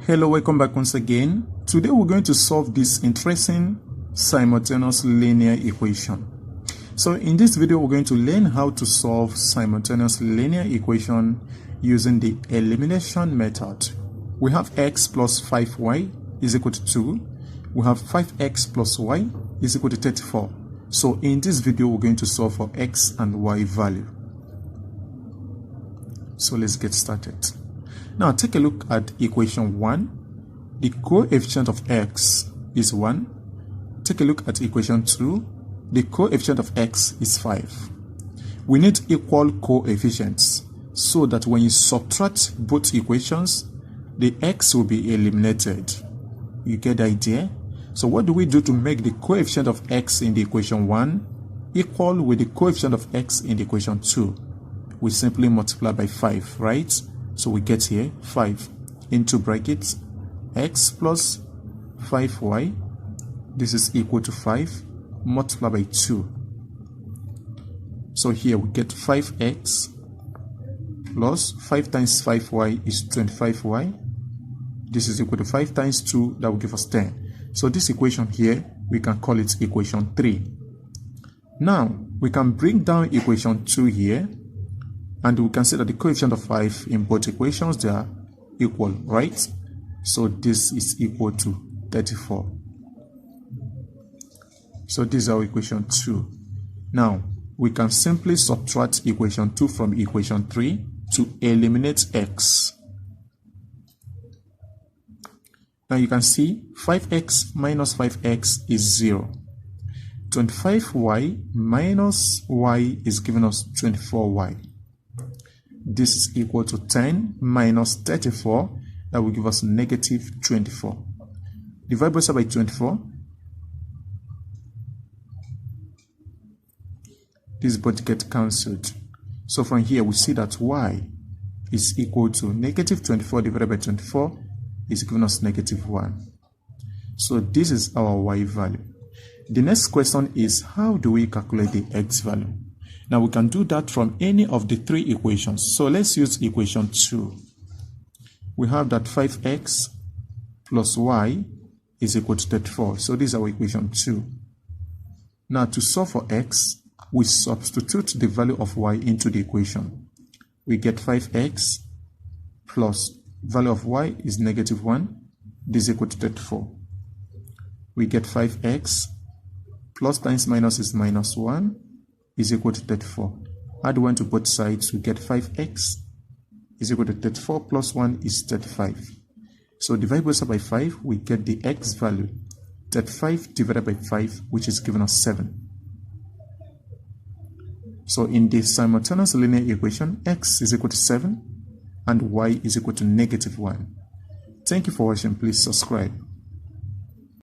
Hello, welcome back once again. Today we're going to solve this interesting simultaneous linear equation. So in this video we're going to learn how to solve simultaneous linear equation using the elimination method. We have x plus 5y is equal to 2. We have 5x plus y is equal to 34. So in this video we're going to solve for x and y value. So let's get started. Now take a look at equation 1. The coefficient of x is 1. Take a look at equation 2. The coefficient of x is 5. We need equal coefficients so that when you subtract both equations, the x will be eliminated. You get the idea? So what do we do to make the coefficient of x in the equation 1 equal with the coefficient of x in the equation 2? We simply multiply by 5, right? So we get here 5 into brackets x plus 5y. This is equal to 5 multiplied by 2. So here we get 5x plus 5 times 5y is 25y. This is equal to 5 times 2, that will give us 10. So this equation here, we can call it equation 3. Now, we can bring down equation 2 here, and we can see that the coefficient of 5 in both equations, they are equal, right? So this is equal to 34. So this is our equation 2. Now, we can simply subtract equation 2 from equation 3 to eliminate x. Now you can see 5x minus 5x is 0. 25y minus y is giving us 24y. This is equal to 10 minus 34, that will give us negative 24. Divide both sides by 24. This both get cancelled. So from here we see that y is equal to negative 24 divided by 24 is giving us negative 1. So this is our y value. The next question is, how do we calculate the x value? Now we can do that from any of the three equations. So let's use equation 2. We have that 5x plus y is equal to 34. So this is our equation 2. Now to solve for x, we substitute the value of y into the equation. We get 5x plus value of y is negative 1. This is equal to 34. We get 5x plus times minus is minus 1 is equal to 34. Add 1 to both sides, we get 5x is equal to 34 plus 1 is 35. So divide both sides by 5, we get the x value, 35 divided by 5, which is giving us 7. So in this simultaneous linear equation, x is equal to 7 and y is equal to negative 1. Thank you for watching. Please subscribe.